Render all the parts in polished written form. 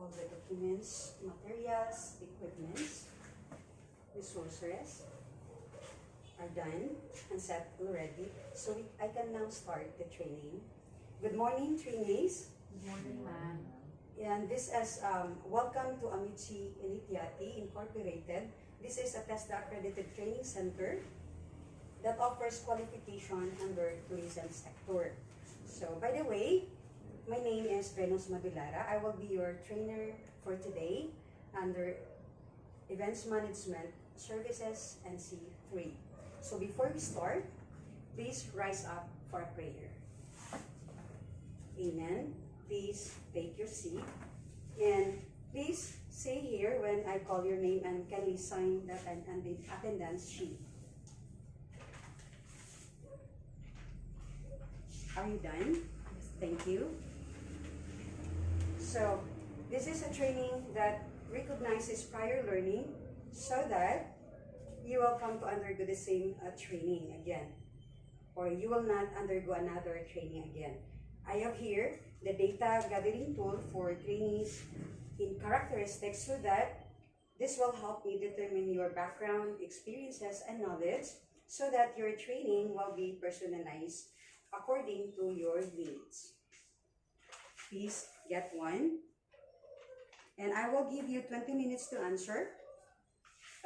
all the documents, materials, equipments, resources are done and set already. So I can now start the training. Good morning, trainees. Good morning, ma'am. And this is welcome to Amici Initiati Incorporated. This is a TESDA accredited training center that offers qualification under tourism sector. So by the way, my name is Venus Madulara. I will be your trainer for today under Events Management Services NC3. So before we start, please rise up for a prayer. Amen. Please take your seat and please say here when I call your name and kindly sign that attendance sheet. Are you done? Yes. Thank you. So this is a training that recognizes prior learning so that you will come to undergo the same training again, or you will not undergo another training again. I have here the data gathering tool for trainees in characteristics so that this will help me determine your background, experiences, and knowledge so that your training will be personalized according to your needs. Please get one. And I will give you 20 minutes to answer.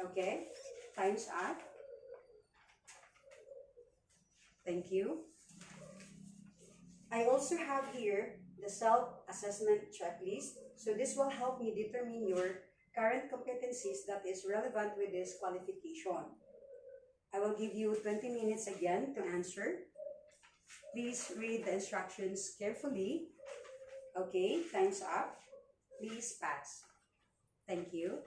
Okay, time's up. Thank you. I also have here the self-assessment checklist. So this will help me determine your current competencies that is relevant with this qualification. I will give you 20 minutes again to answer. Please read the instructions carefully. Okay, time's up. Please pass. Thank you.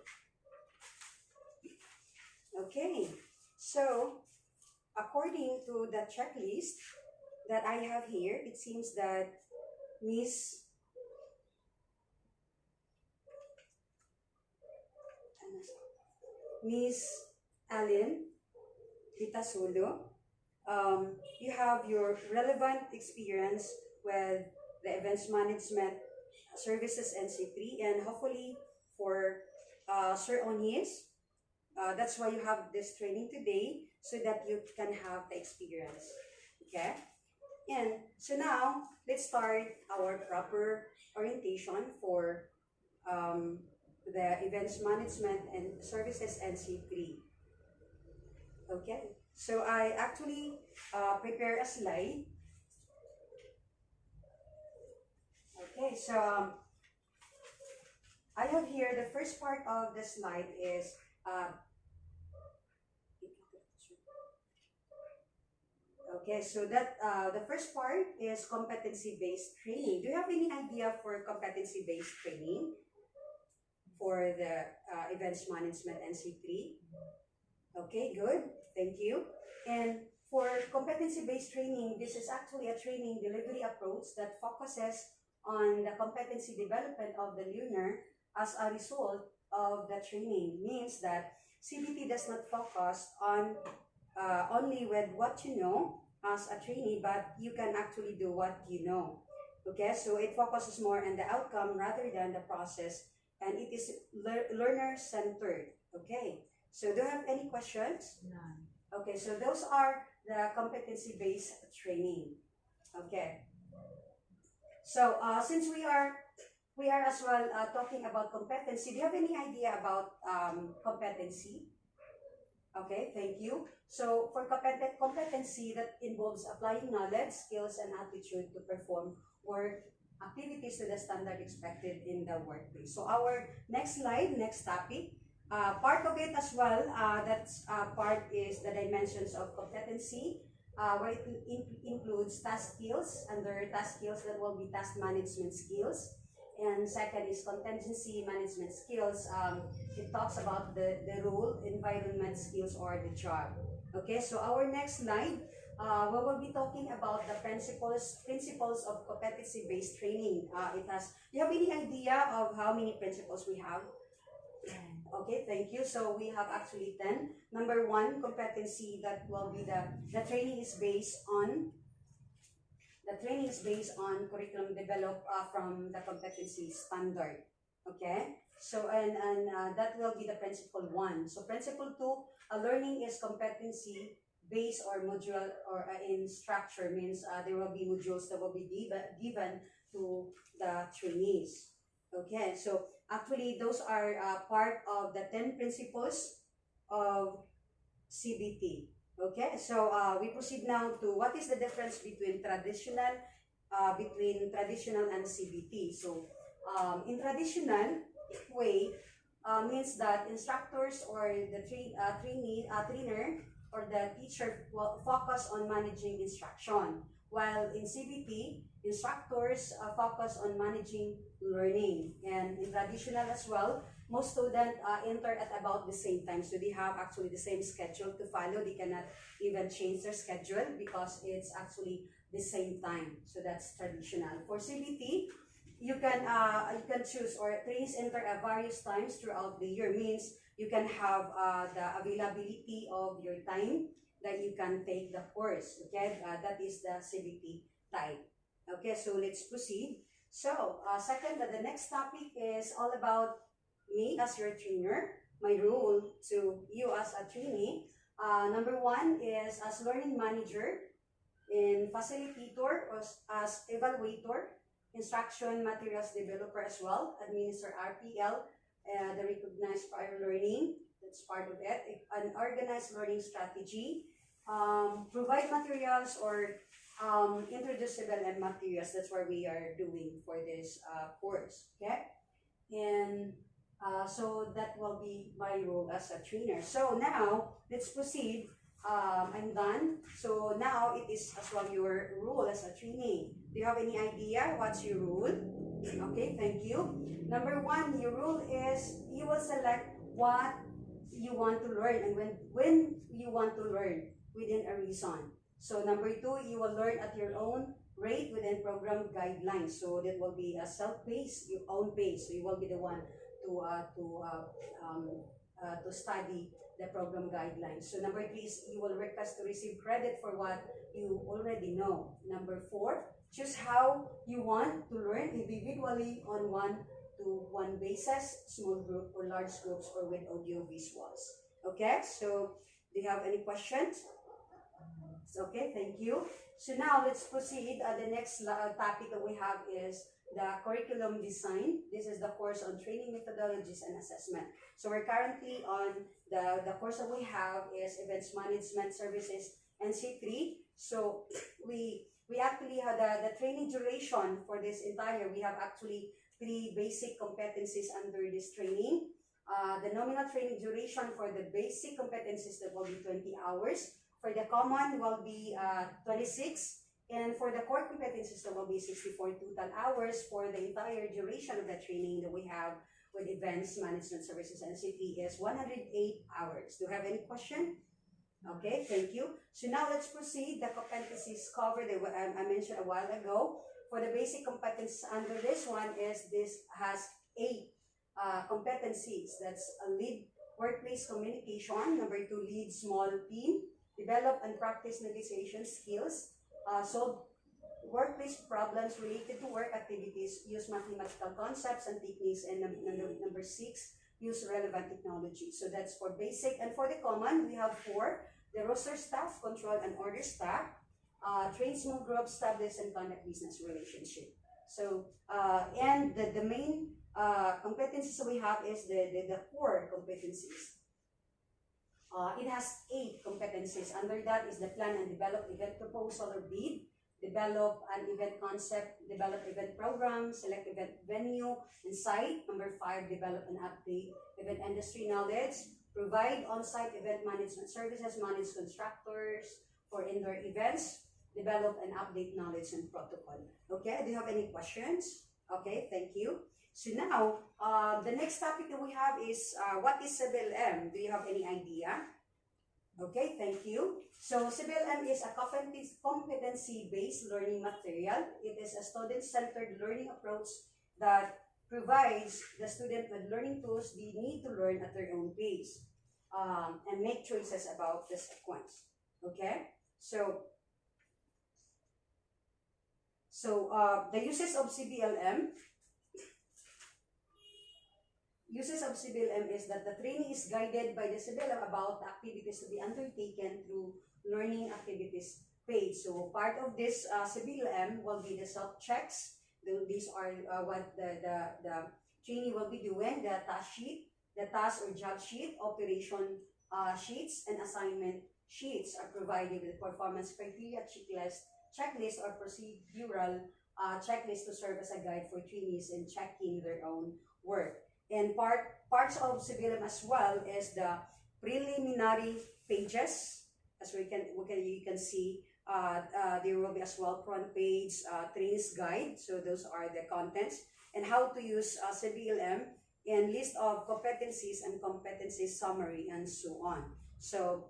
Okay, so according to the checklist that I have here, it seems that Miss Allen Vitasulo, you have your relevant experience with the Events Management Services NC3, and hopefully for Sir Onies, that's why you have this training today, so that you can have the experience. Okay? And so now, let's start our proper orientation for the Events Management and Services NC3. Okay? So I actually prepare a slide. Okay, so I have here the first part of the slide is okay, so that the first part is competency-based training. Do you have any idea for competency-based training for the Events Management NC3? Okay, good. Thank you. And for competency-based training, this is actually a training delivery approach that focuses on the competency development of the learner as a result of the training. Means that CBT does not focus on only with what you know as a trainee, but you can actually do what you know. Okay, so it focuses more on the outcome rather than the process, and it is learner-centered. Okay, so do you have any questions? None. Okay, so those are the competency-based training. Okay. So since we are as well talking about competency, do you have any idea about competency? Okay, thank you. So for competency, that involves applying knowledge, skills, and aptitude to perform work activities to the standard expected in the workplace. So our next slide, next topic, part of it as well, that's part is the dimensions of competency, where it includes task skills. Under task skills, that will be task management skills. And second is contingency management skills. It talks about the role, environment skills, or the job. Okay, so our next slide, we will be talking about the principles of competency-based training. Do you have any idea of how many principles we have? 10. Okay, thank you. So we have actually 10. Number one, competency, that will be the training is based on curriculum developed from the competency standard. Okay, so and that will be the principle one. So principle two, learning is competency based or modular or in structure, means there will be modules that will be given to the trainees. Okay, so actually those are part of the 10 principles of CBT. Okay, so we proceed now to what is the difference between traditional and CBT. So in traditional way, means that instructors or the trainer or the teacher will focus on managing instruction, while in CBT, instructors focus on managing learning. And in traditional as well, most students enter at about the same time, so they have actually the same schedule to follow. They cannot even change their schedule because it's actually the same time. So that's traditional. For CBT, you can choose, or trainees enter at various times throughout the year, means you can have the availability of your time that you can take the course. Okay, that is the CBT type. Okay, so let's proceed. So second, the next topic is all about me as your trainer, my role to you as a trainee. Number one is as learning manager, in facilitator, or as evaluator, instruction materials developer as well, administer RPL, the recognized prior learning, that's part of it, an organized learning strategy, provide materials or introduce CBLM materials. That's what we are doing for this course. Okay, and so that will be my role as a trainer. So now let's proceed. I'm done. So now it is as well your role as a trainee. Do you have any idea what's your role? Okay, thank you. Number one, your rule is you will select what you want to learn and when you want to learn within a reason. So number two, you will learn at your own rate within program guidelines. So that will be a self-paced, your own pace. So you will be the one to study the program guidelines. So number three is you will request to receive credit for what you already know. Number four, choose how you want to learn individually on one-to-one basis, small group or large groups, or with audio visuals. Okay, so do you have any questions? Okay, thank you. So now let's proceed. The next topic that we have is the curriculum design. This is the course on training methodologies and assessment. So we're currently on the course that we have is Events Management Services NC3. So we actually had the training duration for this entire, we have actually 3 basic competencies under this training. The nominal training duration for the basic competencies, that will be 20 hours. For the common will be 26. And for the core competencies, that will be 64 total hours for the entire duration of the training that we have with Events Management Services NCT is 108 hours. Do you have any question? Okay, thank you. So now let's proceed. The competencies covered that I mentioned a while ago. For the basic competence under this one is this has 8 competencies. That's a lead workplace communication. Number 2, lead small team. Develop and practice negotiation skills. Solve workplace problems related to work activities. Use mathematical concepts and techniques. And number 6, use relevant technology. So that's for basic. And for the common, we have 4. The roster staff, control and order staff. Train small groups, establish and conduct business relationship. So, and the main competencies we have is the core competencies. It has 8 competencies. Under that is the plan and develop event proposal or bid, develop an event concept, develop event program, select event venue and site. Number 5, develop and update event industry knowledge, provide on-site event management services, manage constructors for indoor events, develop and update knowledge and protocol. Okay, do you have any questions? Okay, thank you. So now, the next topic that we have is what is CBLM? Do you have any idea? Okay, thank you. So CBLM is a competency-based learning material. It is a student-centered learning approach that provides the student with learning tools they need to learn at their own pace and make choices about the sequence. Okay, so the uses of CBLM. uses of CBLM is that the training is guided by the CBLM about the activities to be undertaken through learning activities page. So part of this CBLM will be the self-checks. These are what the trainee will be doing, the task sheet, the task or job sheet, operation sheets, and assignment sheets are provided with performance criteria checklist or procedural checklist to serve as a guide for trainees in checking their own work. And parts of CBLM as well is the preliminary pages, as you can see. There will be as well front page trainees guide. So those are the contents and how to use CBLM and list of competencies and competency summary and so on. So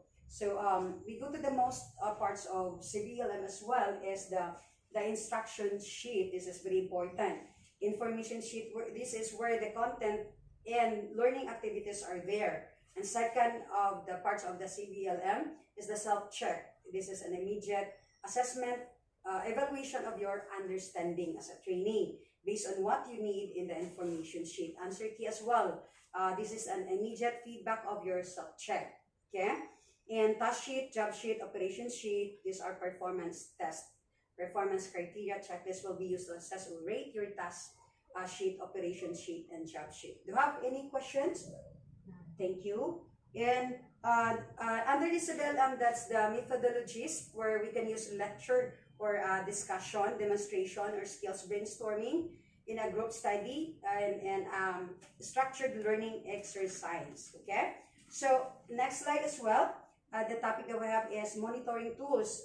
we go to the most parts of CBLM as well is the instruction sheet. This is very important. Information sheet, this is where the content and learning activities are there. And second of the parts of the CBLM is the self-check. This is an immediate assessment, evaluation of your understanding as a trainee based on what you need in the information sheet. Answer key as well. This is an immediate feedback of your self-check. Okay? And task sheet, job sheet, operation sheet, these are performance tests. Performance criteria checklist will be used to assess or rate your task sheet, operation sheet, and job sheet. Do you have any questions? Thank you. And under this CBLM, that's the methodologies where we can use lecture or discussion, demonstration, or skills brainstorming in a group study and structured learning exercise. Okay. So next slide as well. The topic that we have is monitoring tools.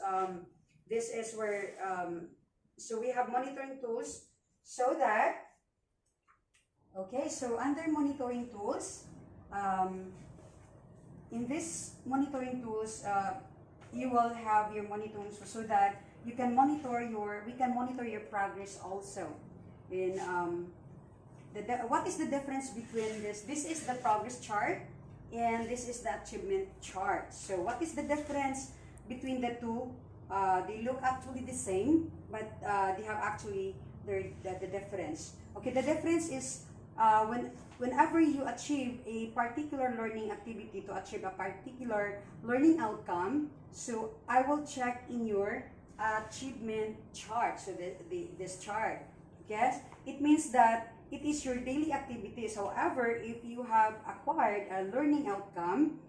This is where so we have monitoring tools so that so under monitoring tools, in this monitoring tools, you will have your monitoring so that we can monitor your progress also. In what is the difference between this? This is the progress chart and this is the achievement chart. So what is the difference between the two? They look actually the same, but they have actually the difference. Okay, the difference is whenever you achieve a particular learning activity to achieve a particular learning outcome, so I will check in your achievement chart. So this chart, yes, it means that it is your daily activities. However, if you have acquired a learning outcome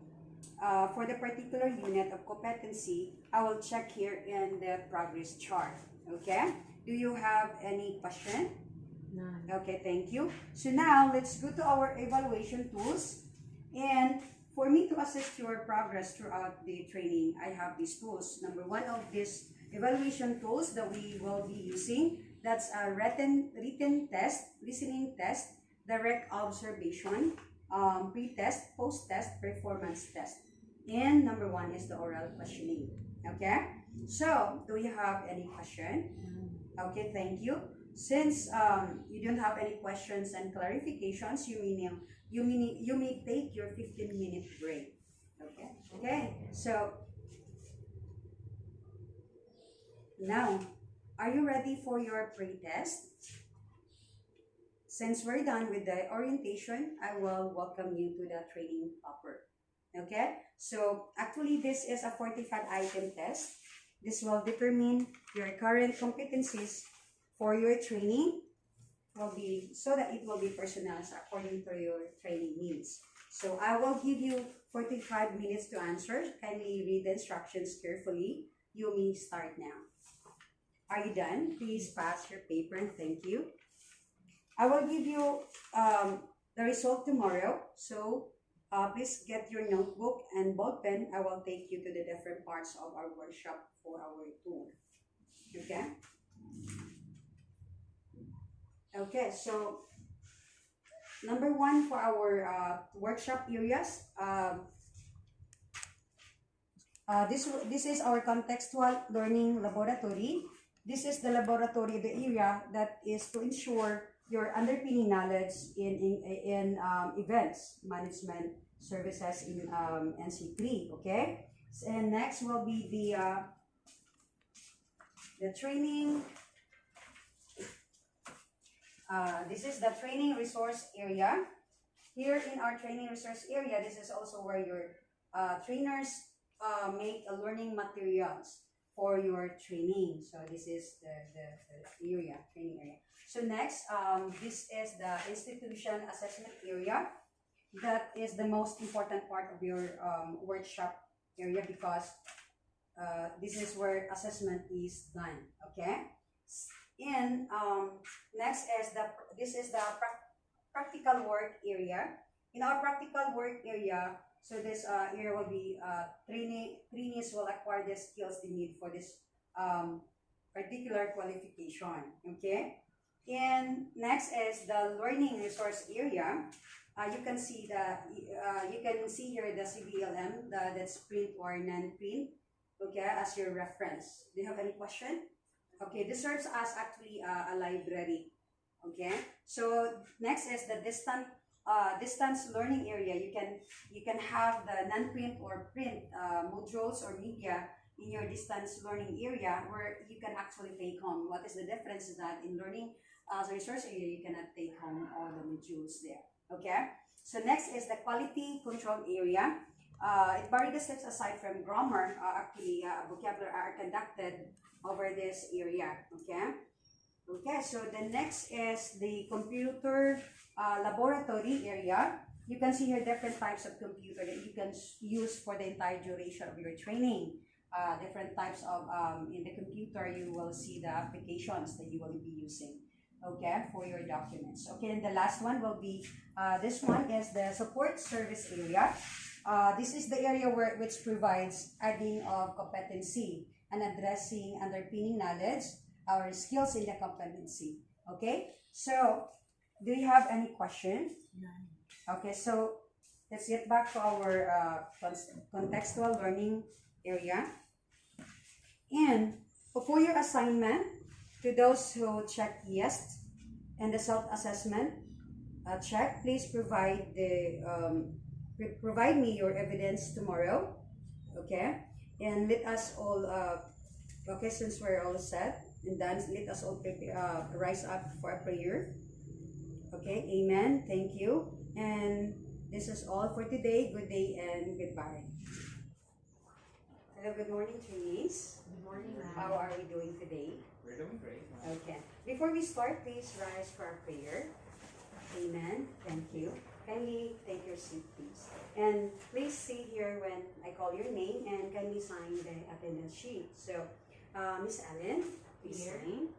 for the particular unit of competency, I will check here in the progress chart. Okay, do you have any question? None. Okay, thank you. So now let's go to our evaluation tools. And for me to assess your progress throughout the training, I have these tools. Number one of these evaluation tools that we will be using, that's a written test, listening test, direct observation, pre-test, post-test, performance test. And number one is the oral questioning. Okay? So, do you have any question? Okay, thank you. Since you don't have any questions and clarifications, you may take your 15-minute break. Okay? Okay, so now, are you ready for your pre-test? Since we're done with the orientation, I will welcome you to the training proper. Okay? So, actually, this is a 45-item test. This will determine your current competencies for your training will be so that it will be personalized according to your training needs. So I will give you 45 minutes to answer. Kindly read the instructions carefully. You may start now. Are you done? Please pass your paper and thank you. I will give you the result tomorrow. So please get your notebook and ball pen. I will take you to the different parts of our workshop for our tour. Okay? Okay, so number one for our workshop areas, this is our contextual learning laboratory. This is the laboratory, the area that is to ensure your underpinning knowledge in events management services in NC3. Okay, and next will be the training. This is the training resource area. here in our training resource area, this is also where your trainers make learning materials for your training. So this is the area, training area. So next, this is the institution assessment area. That is the most important part of your workshop area because this is where assessment is done. Okay. And next is this is the practical work area. In our practical work area, so this area will be trainees will acquire the skills they need for this particular qualification. Okay. And next is the learning resource area. You can see here the CBLM, that's print or non-print, okay, as your reference. Do you have any question? Okay, this serves as actually a library. Okay, so next is the distance learning area. You can have the non-print or print modules or media in your distance learning area where you can actually take home. What is the difference is that in learning as a resource area, you cannot take home all the modules there. Okay. So next is the quality control area. It various steps aside from grammar, vocabulary are conducted over this area. Okay. Okay. So the next is the computer laboratory area. You can see here different types of computer that you can use for the entire duration of your training. Different types of in the computer, you will see the applications that you will be using. Okay, for your documents. Okay, and the last one will be this one is the support service area. This is the area which provides adding of competency and addressing underpinning knowledge or skills in the competency. Okay, so do you have any question? Okay, so let's get back to our contextual learning area. And for your assignment, to those who check yes and the self-assessment check, please provide me your evidence tomorrow. Okay, and let us all okay, since we're all set and done, let us all rise up for a prayer. Okay, amen. Thank you. And this is all for today. Good day and goodbye. Hello, good morning, trainees. Good morning, ma'am. How are we doing today? We're doing great. Okay. Before we start, please rise for our prayer. Amen. Thank you. Kindly take your seat, please. And please see here when I call your name and kindly sign the attendance sheet. So, Miss Allen, please Here. sign.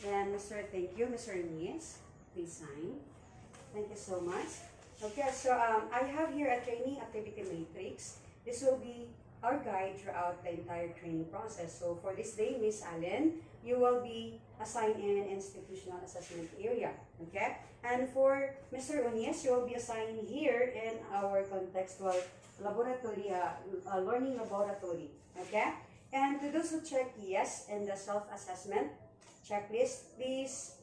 And Mr. Thank you, Mr. Nies, please sign. Thank you so much. Okay, so I have here a training activity matrix. This will be our guide throughout the entire training process. So for this day, Miss Allen, you will be assigned in institutional assessment area. Okay? And for Mr. Onies, you will be assigned here in our contextual laboratory, learning laboratory. Okay? And to those who check yes in the self-assessment checklist, please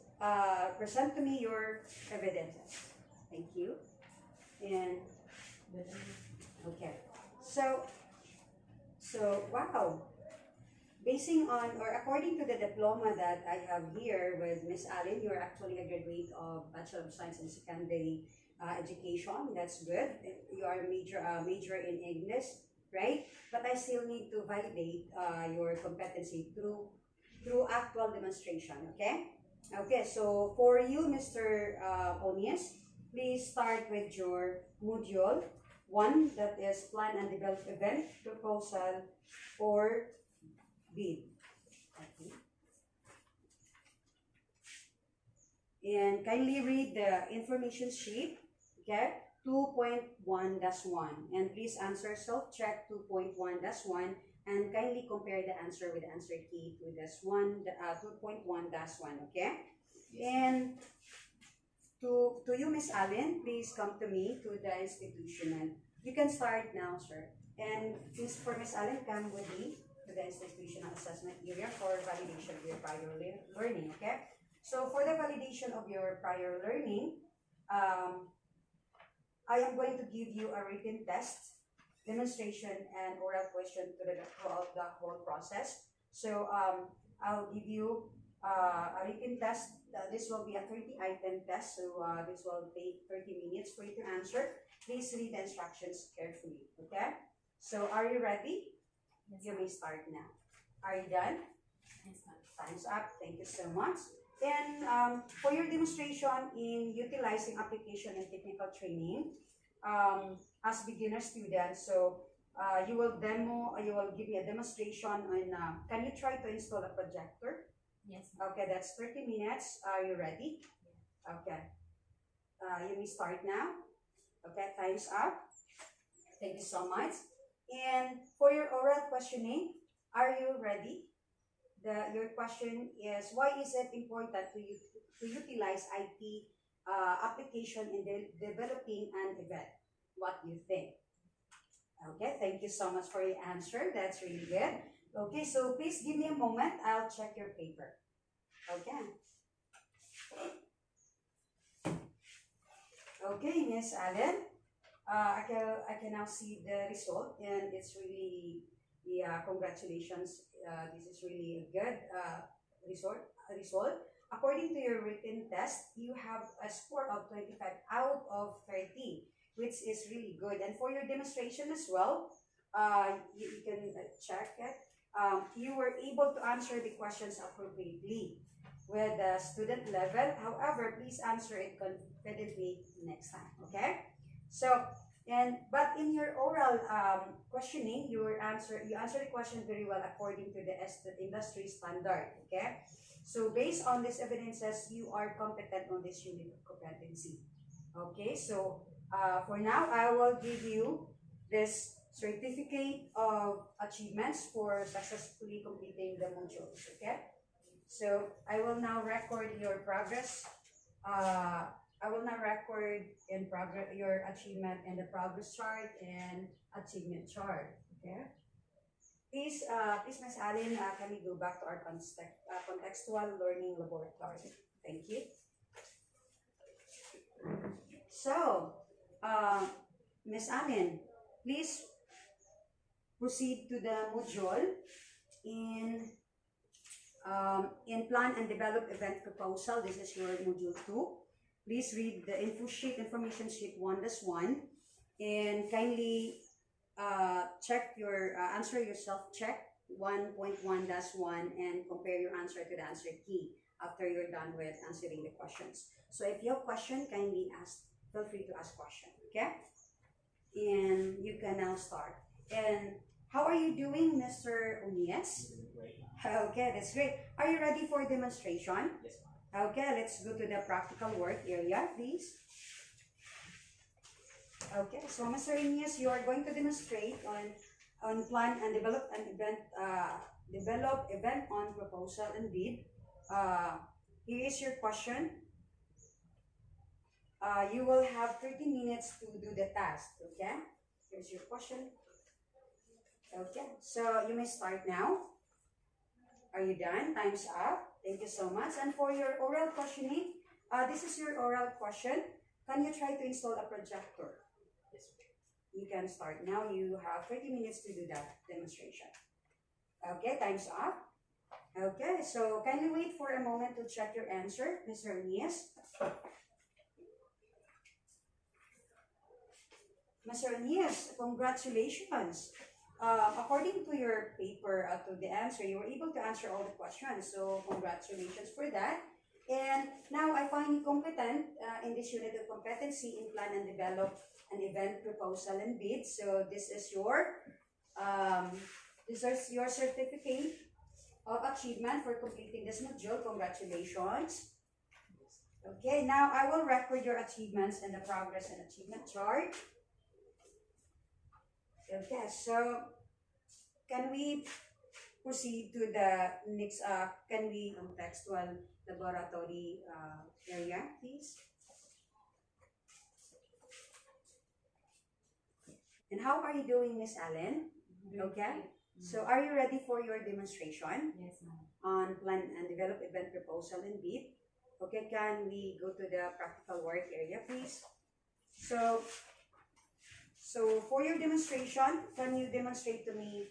present to me your evidences. Thank you. And okay. So wow. Basing on or according to the diploma that I have here with Miss Allen, you're actually a graduate of Bachelor of Science in Secondary Education. That's good. You are a major in English, right? But I still need to validate your competency through actual demonstration. Okay. Okay. So for you, Mr. Onies, please start with your module 1, that is plan and develop event proposal or bid. Okay. And kindly read the information sheet, okay, 2.1-1, and please answer self-check 2.1-1 and kindly compare the answer with the answer key to this one, 2.1-1, okay? And to you, Miss Allen, please come to me to the institutional. You can start now, sir. And please, for Miss Allen, come with me to the institutional assessment area for validation of your prior learning, okay? So for the validation of your prior learning, I am going to give you a written test, demonstration, and oral question throughout the whole process. So I'll give you a written test. This will be a 30-item test, so this will take 30 minutes for you to answer. Please read the instructions carefully, okay? So are you ready? Yes, You ma'am. may start now. Are you done? Yes, ma'am. Time's up. Thank you so much. Then, for your demonstration in utilizing application and technical training, as beginner students, so you will give me a demonstration on, can you try to install a projector? Yes, ma'am. Okay, that's 30 minutes. Are you ready? Okay. You may start now. Okay, time's up. Thank you so much. And for your oral questioning, are you ready? Your question is, why is it important to utilize IT application in developing an event? What do you think? Okay, thank you so much for your answer. That's really good. Okay, so please give me a moment. I'll check your paper. Okay. Okay, Miss Allen. I can now see the result, and it's really, yeah, congratulations. This is really a good result. According to your written test, you have a score of 25 out of 30, which is really good. And for your demonstration as well, you can check it. You were able to answer the questions appropriately with the student level. However, please answer it confidently next time, okay? So, but in your oral questioning, you answer the question very well according to the industry standard. Okay, so based on these evidences, you are competent on this unit of competency. Okay, so for now, I will give you this certificate of achievements for successfully completing the modules. Okay, so I will now record your progress. I will now record in progress your achievement in the progress chart and achievement chart. Okay. Please, Ms. Allen, can we go back to our contextual learning laboratory? Thank you. So, Ms. Allen, please proceed to the module in plan and develop event proposal. This is your module 2. Please read the information sheet 1-1, and kindly check your answer yourself. Check 1.1-1 and compare your answer to the answer key after you're done with answering the questions. So if you have question, kindly feel free to ask question. Okay, and you can now start. And how are you doing, Mr. Unias? Okay, that's great. Are you ready for demonstration? Yes, ma'am. Okay, let's go to the practical work area, please. Okay, so Mr. Inias, you are going to demonstrate on plan and develop an event, on proposal and bid. Here is your question. You will have 30 minutes to do the task. Okay, here's your question. Okay, so you may start now. Are you done? Time's up. Thank you so much. And for your oral questioning, this is your oral question. Can you try to install a projector? Yes, ma'am. You can start now. You have 30 minutes to do that demonstration. Okay, time's up. Okay, so can you wait for a moment to check your answer, Mr. Anias? Mr. Anias, congratulations. According to your paper, to the answer, you were able to answer all the questions. So congratulations for that. And now I find you competent in this unit of competency in plan and develop an event proposal and bid. So this is your certificate of achievement for completing this module. Congratulations. Okay, now I will record your achievements and the progress and achievement chart. Okay, so can we proceed to the next, can we contextual laboratory area, please? And how are you doing, Miss Allen? Okay, so are you ready for your demonstration Yes, ma'am. on plan and develop event proposal and bid? Okay, can we go to the practical work area, please? So for your demonstration, can you demonstrate to me,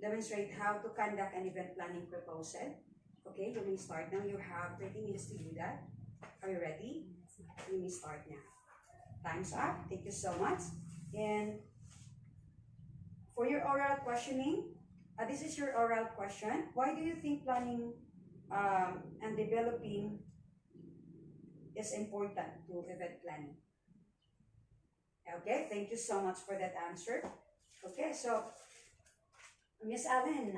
demonstrate how to conduct an event planning proposal? Okay, you may start now. You have 30 minutes to do that. Are you ready? You may start now. Time's up. Thank you so much. And for your oral questioning, this is your oral question. Why do you think planning and developing is important to event planning? Okay, thank you so much for that answer. Okay, so Miss Allen,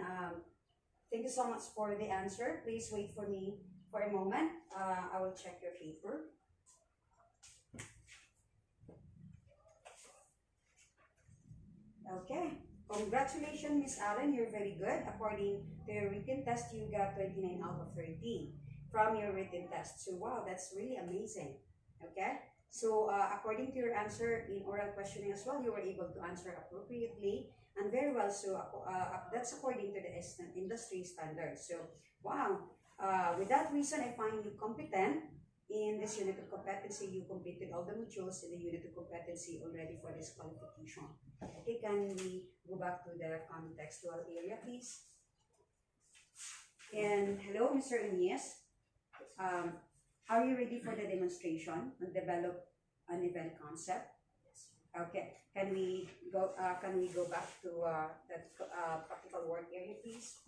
thank you so much for the answer. Please wait for me for a moment. I will check your paper. Okay. Congratulations, Miss Allen. You're very good. According to your written test, you got 29 out of 30 from your written test. So, wow, that's really amazing. Okay. So, according to your answer in oral questioning as well, you were able to answer appropriately and very well. So, that's according to the industry standards. So, wow. With that reason, I find you competent in this unit of competency. You completed all the modules in the unit of competency already for this qualification. Okay, can we go back to the contextual area, please? And hello, Mr. Ines. Are you ready for the demonstration and develop an event concept? Okay, can we go back to that practical work area, please?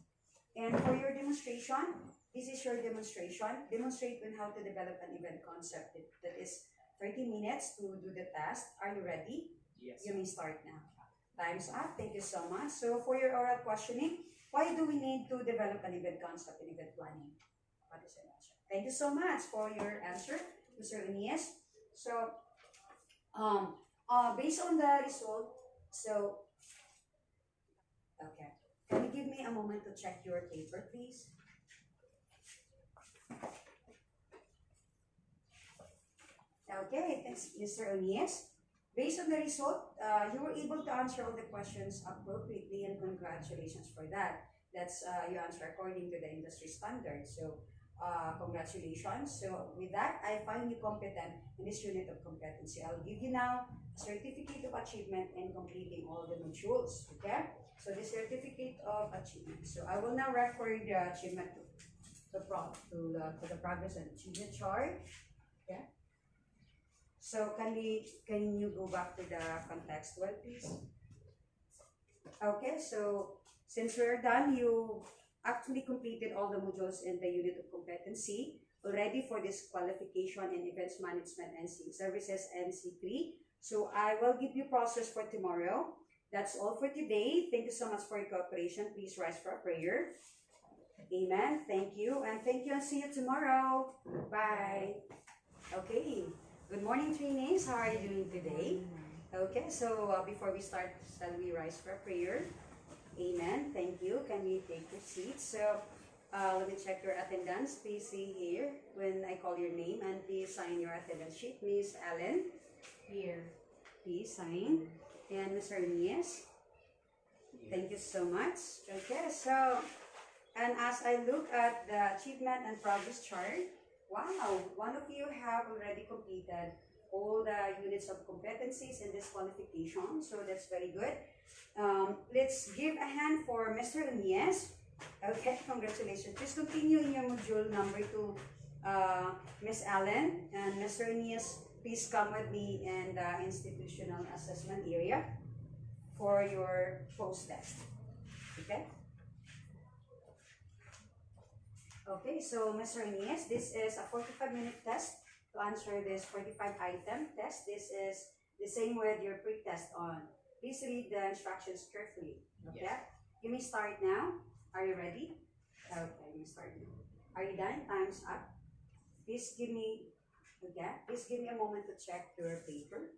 And for your demonstration, this is your demonstration. Demonstrate on how to develop an event concept. That is 30 minutes to do the task. Are you ready? Yes. You may start now. Time's up. Thank you so much. So for your oral questioning, why do we need to develop an event concept in event planning? What is your answer? Thank you so much for your answer, Mr. Inies. So, based on the result, okay. Can you give me a moment to check your paper, please? Okay, thanks, Mr. Onies. Based on the result, you were able to answer all the questions appropriately, and congratulations for that. That's you answer according to the industry standards. So, congratulations. So, with that, I find you competent in this unit of competency. I'll give you now a certificate of achievement in completing all the modules. Okay? So, the certificate of achievement. So, I will now record the achievement to the progress and achievement chart. Okay? So can you go back to the contextual, please? Okay, so since we're done, you actually completed all the modules in the unit of competency already for this qualification in events management and services NC3. So I will give you process for tomorrow. That's all for today. Thank you so much for your cooperation. Please rise for a prayer. Amen. Thank you. And thank you and see you tomorrow. Bye. Okay. Good morning, trainees. How are you doing today? Okay, so before we start, shall we rise for a prayer? Amen. Thank you. Can we take your seats? So, let me check your attendance. Please see here when I call your name, and please sign your attendance sheet. Miss Allen. Here. Please sign. And Mr. Inies. Thank you so much. Okay, so, and as I look at the achievement and progress chart, wow, one of you have already completed all the units of competencies in this qualification, so that's very good. Let's give a hand for Mr. Inies. Okay, congratulations. Please continue in your module number 2, Miss Allen. And Mr. Inies, please come with me in the institutional assessment area for your post-test. Okay? Okay, so Mr. Inies, this is a 45-minute test to answer this 45-item test. This is the same with your pre-test on. Please read the instructions carefully. Okay? Yes. You may start now. Are you ready? Okay, you may start now. Are you done? Time's up. Please give me, please give me a moment to check your paper.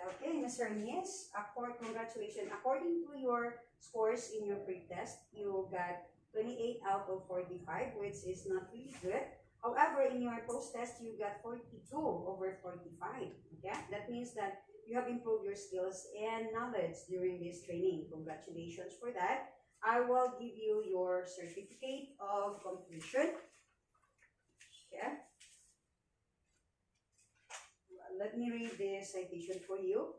Okay, Mr. Inies, congratulations. According to your scores in your pre-test, you got 28 out of 45, which is not really good. However, in your post-test, you got 42 over 45. Okay, that means that you have improved your skills and knowledge during this training. Congratulations for that. I will give you your certificate of completion. Okay. Let me read the citation for you.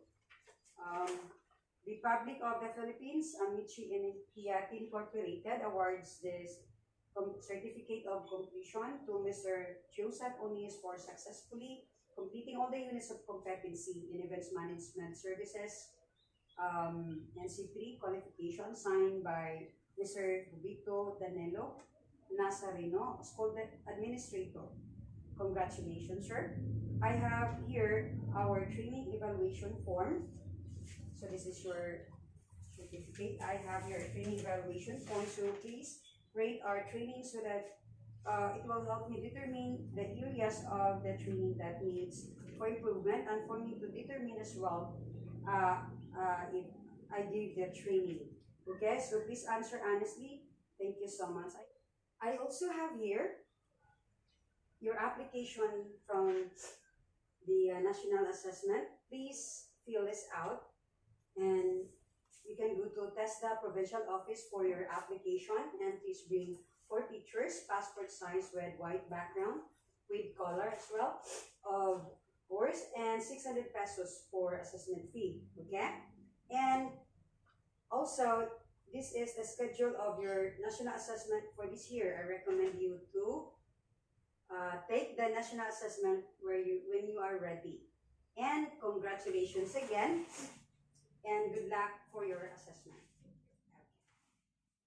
Republic of the Philippines, Amici Incorporated Incorporated awards this certificate of completion to Mr. Joseph Onias for successfully completing all the units of competency in events management services, NC3 qualification signed by Mr. Vito Danilo Nazareno, School Administrator. Congratulations, sir. I have here our training evaluation form. So this is your certificate. I have your training evaluation form. So please rate our training so that it will help me determine the areas of the training that needs for improvement and for me to determine as well if I give the training. Okay, so please answer honestly. Thank you so much. I also have here your application from the national assessment. Please fill this out and you can go to TESDA provincial office for your application, and please bring 4 pictures, passport size with white background with color as well, of course, and 600 pesos for assessment fee. Okay, and also this is the schedule of your national assessment for this year. I recommend you to take the national assessment when you are ready. And congratulations again, and good luck for your assessment.